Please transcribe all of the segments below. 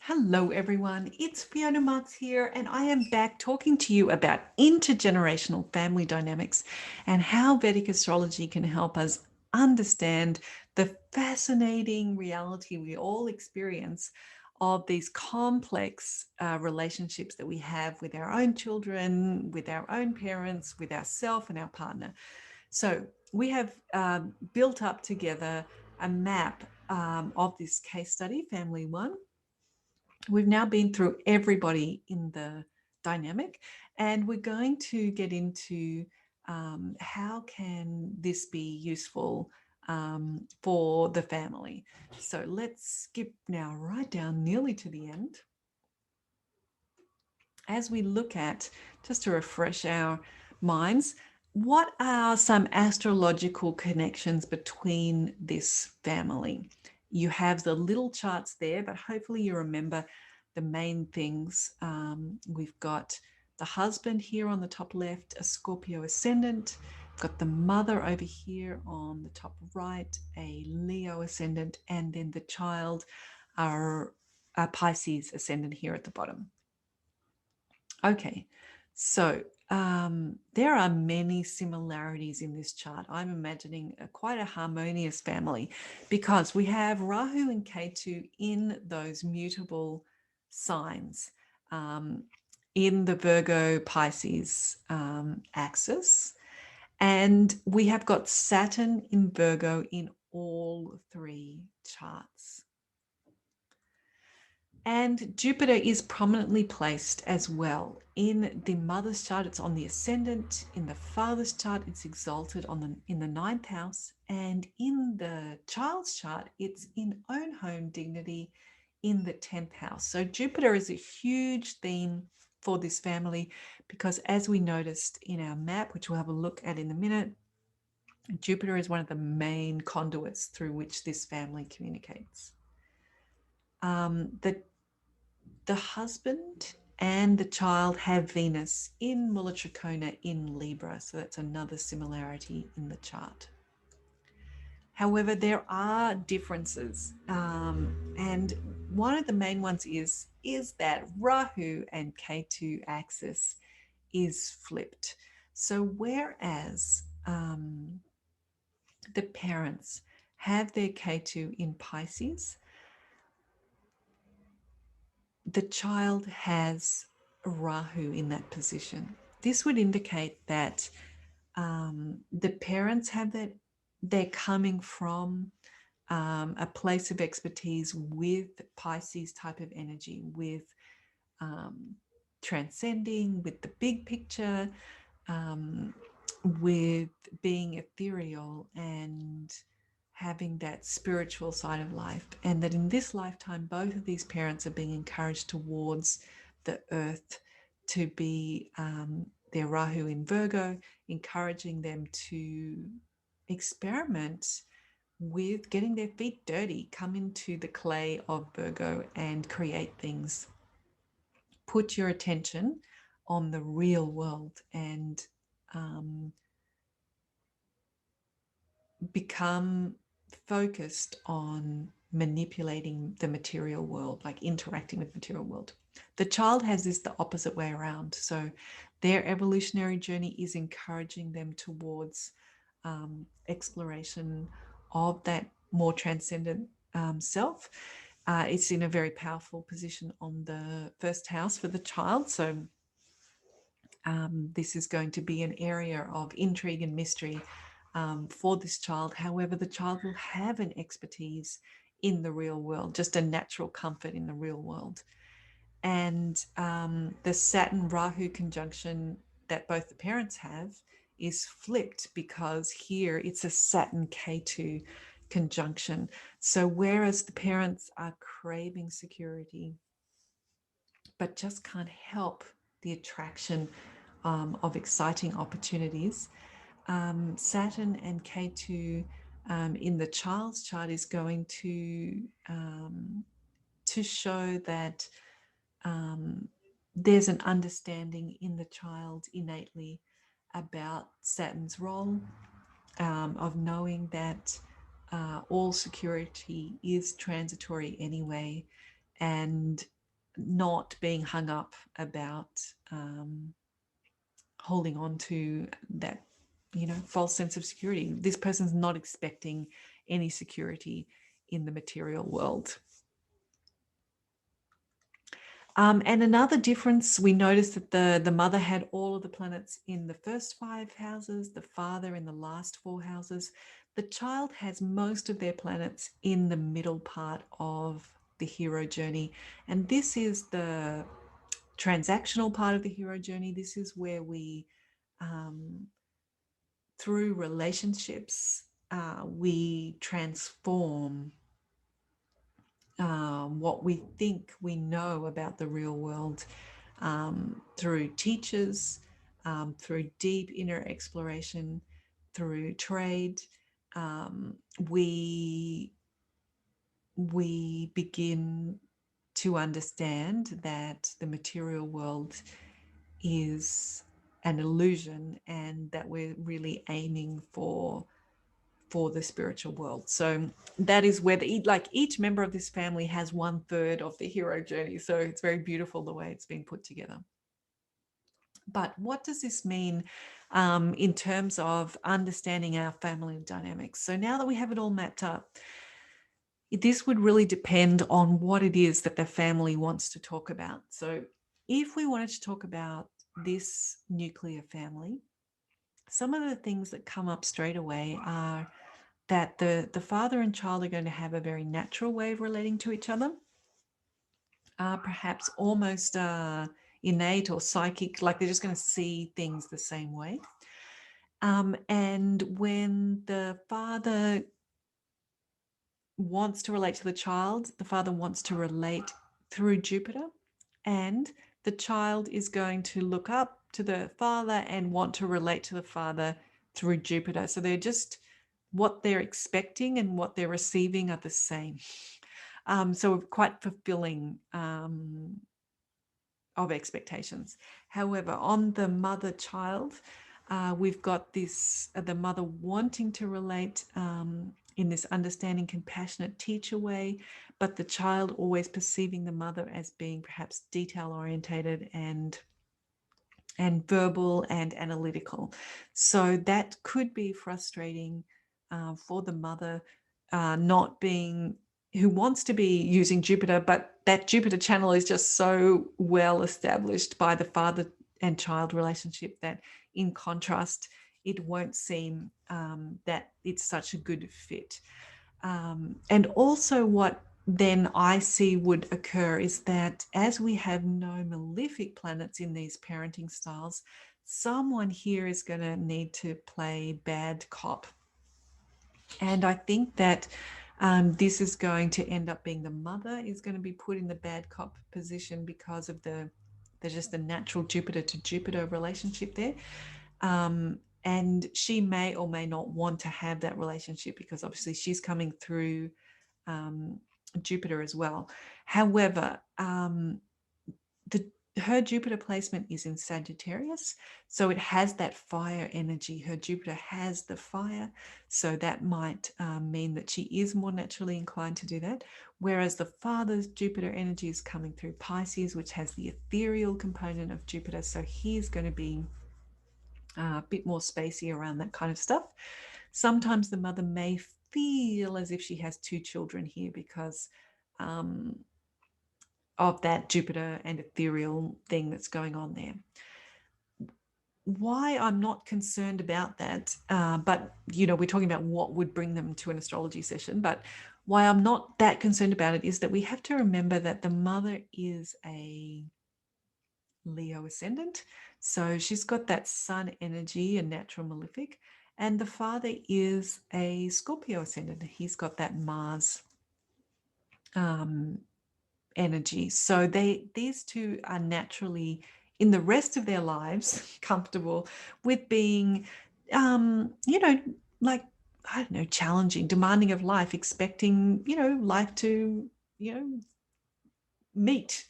Hello everyone, it's Fiona Marks here, and I am back talking to you about intergenerational family dynamics and how Vedic astrology can help us understand the fascinating reality we all experience of these complex relationships that we have with our own children, with our own parents, with ourselves and our partner. So we have built up together a map of this case study, Family One. We've now been through everybody in the dynamic, and we're going to get into how can this be useful for the family. So let's skip now right down nearly to the end as we look at, just to refresh our minds, what are some astrological connections between this family? You have the little charts there, but hopefully you remember the main things. We've got the husband here on the top left, a Scorpio ascendant. We've got the mother over here on the top right, a Leo ascendant, and then the child are a Pisces ascendant here at the bottom. Okay, so there are many similarities in this chart. I'm imagining quite a harmonious family because we have Rahu and Ketu in those mutable signs in the Virgo Pisces axis. And we have got Saturn in Virgo in all three charts. And Jupiter is prominently placed as well. In the mother's chart, it's on the ascendant. In the father's chart, it's exalted in the ninth house. And in the child's chart, it's in own home dignity in the 10th house. So Jupiter is a huge theme for this family because, as we noticed in our map, which we'll have a look at in a minute, Jupiter is one of the main conduits through which this family communicates. The husband and the child have Venus in Mula Trikona in Libra, so that's another similarity in the chart. However, there are differences, and one of the main ones is that Rahu and Ketu axis is flipped. So whereas the parents have their Ketu in Pisces, the child has Rahu in that position. This would indicate that the parents have that they're coming from a place of expertise with Pisces type of energy, with transcending, with the big picture, with being ethereal and having that spiritual side of life. And that in this lifetime, both of these parents are being encouraged towards the earth to be their Rahu in Virgo, encouraging them to experiment with getting their feet dirty, come into the clay of Virgo and create things. Put your attention on the real world and become focused on manipulating the material world, like interacting with the material world. The child has this the opposite way around. So their evolutionary journey is encouraging them towards exploration of that more transcendent self. It's in a very powerful position on the first house for the child. So this is going to be an area of intrigue and mystery for this child. However, the child will have an expertise in the real world, just a natural comfort in the real world. And the Saturn Rahu conjunction that both the parents have is flipped because here it's a Saturn Ketu conjunction. So whereas the parents are craving security, but just can't help the attraction of exciting opportunities, Saturn and Ketu in the child's chart is going to show that there's an understanding in the child innately about Saturn's role, of knowing that all security is transitory anyway, and not being hung up about holding on to that, false sense of security. This person's not expecting any security in the material world. And another difference, we noticed that the mother had all of the planets in the first 5 houses, the father in the last 4 houses. The child has most of their planets in the middle part of the hero journey. And this is the transactional part of the hero journey. This is where we, through relationships, we transform what we think we know about the real world through teachers, through deep inner exploration, through trade. We begin to understand that the material world is an illusion and that we're really aiming for the spiritual world. So that is where each member of this family has 1/3 of the hero journey. So it's very beautiful the way it's been put together. But what does this mean in terms of understanding our family dynamics? So now that we have it all mapped up, this would really depend on what it is that the family wants to talk about. So if we wanted to talk about this nuclear family, some of the things that come up straight away are that the father and child are going to have a very natural way of relating to each other, perhaps almost innate or psychic, like they're just going to see things the same way. And when the father wants to relate to the child, the father wants to relate through Jupiter, and the child is going to look up to the father and want to relate to the father through Jupiter. So they're just, what they're expecting and what they're receiving are the same. So quite fulfilling of expectations. However, on the mother-child, we've got this, the mother wanting to relate in this understanding, compassionate teacher way, but the child always perceiving the mother as being perhaps detail-orientated and verbal and analytical. So that could be frustrating for the mother, not being, who wants to be using Jupiter, but that Jupiter channel is just so well established by the father and child relationship that in contrast, it won't seem that it's such a good fit. And also what then I see would occur is that as we have no malefic planets in these parenting styles, someone here is going to need to play bad cop. And I think that this is going to end up being the mother is going to be put in the bad cop position because of there's just the natural Jupiter to Jupiter relationship there. And she may or may not want to have that relationship because obviously she's coming through Jupiter as well. However, her Jupiter placement is in Sagittarius, so it has that fire energy. Her Jupiter has the fire, so that might mean that she is more naturally inclined to do that. Whereas the father's Jupiter energy is coming through Pisces, which has the ethereal component of Jupiter, so he's going to be a bit more spacey around that kind of stuff. Sometimes the mother may feel as if she has 2 children here because of that Jupiter and ethereal thing that's going on there. Why I'm not concerned about that, but we're talking about what would bring them to an astrology session, but why I'm not that concerned about it is that we have to remember that the mother is a Leo ascendant, so she's got that sun energy and natural malefic, and the father is a Scorpio ascendant. He's got that Mars energy. So these two are naturally in the rest of their lives comfortable with being like, I don't know, challenging, demanding of life, expecting life to meet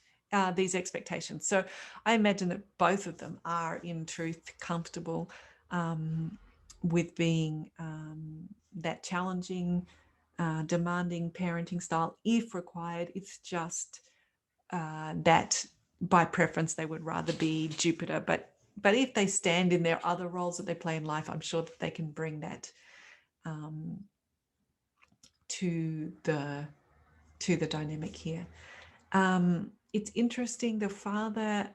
these expectations. So I imagine that both of them are in truth comfortable with being that challenging, demanding parenting style if required. It's just that by preference they would rather be Jupiter, but if they stand in their other roles that they play in life, I'm sure that they can bring that to the dynamic here. It's interesting. The father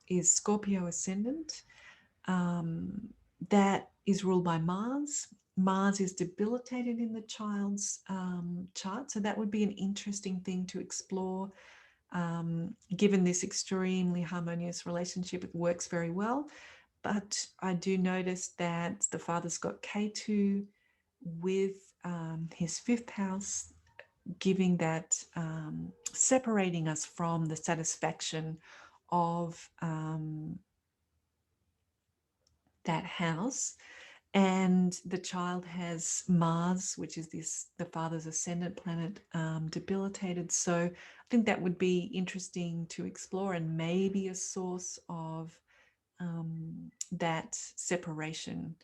is Scorpio ascendant. That is ruled by Mars. Mars is debilitated in the child's chart, so that would be an interesting thing to explore. Given this extremely harmonious relationship, it works very well. But I do notice that the father's got K2 with his fifth house, giving that separating us from the satisfaction of that house. And the child has Mars, which is the father's ascendant planet, debilitated. So I think that would be interesting to explore, and maybe a source of that separation.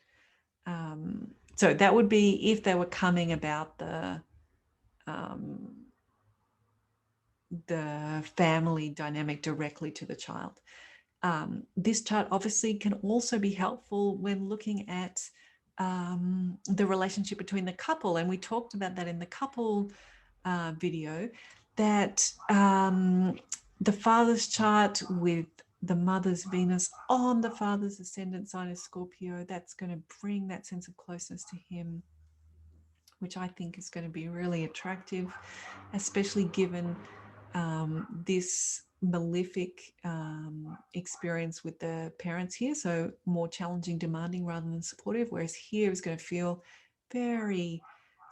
So that would be if they were coming about the family dynamic directly to the child. This chart obviously can also be helpful when looking at the relationship between the couple. And we talked about that in the couple video, that the father's chart with the mother's Venus on the father's ascendant sign is Scorpio, that's going to bring that sense of closeness to him, which I think is going to be really attractive, especially given this malefic experience with the parents here. So more challenging, demanding rather than supportive, whereas here is going to feel very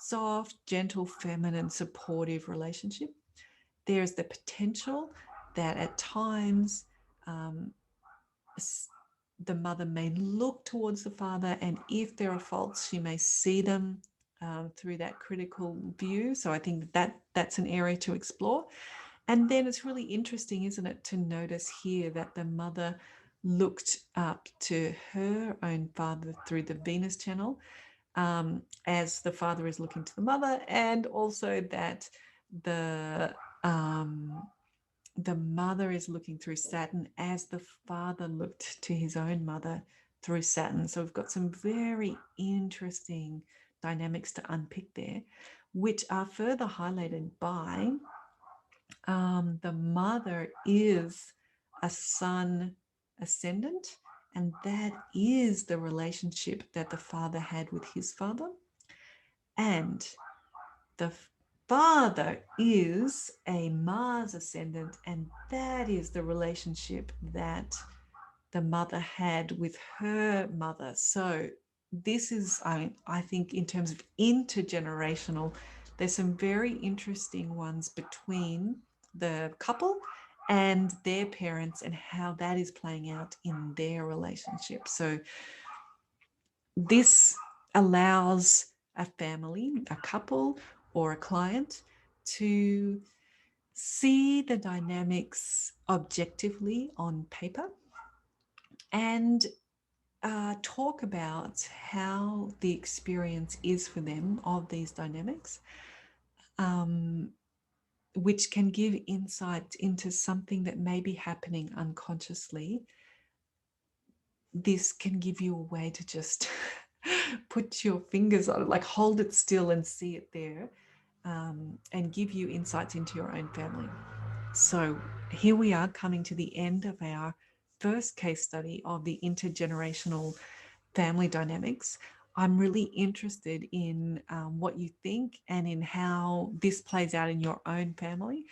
soft, gentle, feminine, supportive relationship. There's the potential that at times the mother may look towards the father, and if there are faults, she may see them through that critical view. So I think that's an area to explore. And then it's really interesting, isn't it, to notice here that the mother looked up to her own father through the Venus channel, as the father is looking to the mother, and also that the mother is looking through Saturn as the father looked to his own mother through Saturn. So we've got some very interesting dynamics to unpick there, which are further highlighted by the mother is a sun ascendant, and that is the relationship that the father had with his father. And the father is a Mars ascendant, and that is the relationship that the mother had with her mother. So this is, I think, in terms of intergenerational, there's some very interesting ones between the couple and their parents and how that is playing out in their relationship. So this allows a family, a couple, or a client to see the dynamics objectively on paper and talk about how the experience is for them of these dynamics, which can give insight into something that may be happening unconsciously. This can give you a way to just put your fingers on it, like hold it still and see it there, and give you insights into your own family. So here we are coming to the end of our first case study of the intergenerational family dynamics. I'm really interested in what you think and in how this plays out in your own family.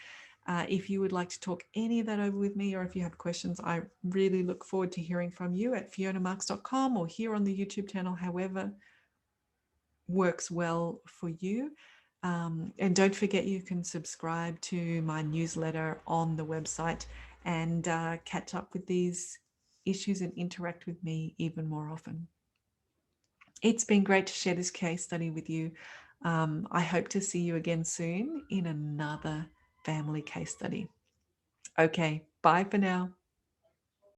If you would like to talk any of that over with me, or if you have questions, I really look forward to hearing from you at fionamarks.com or here on the YouTube channel, however works well for you. And don't forget, you can subscribe to my newsletter on the website and catch up with these issues and interact with me even more often. It's been great to share this case study with you. I hope to see you again soon in another family case study. Okay, bye for now.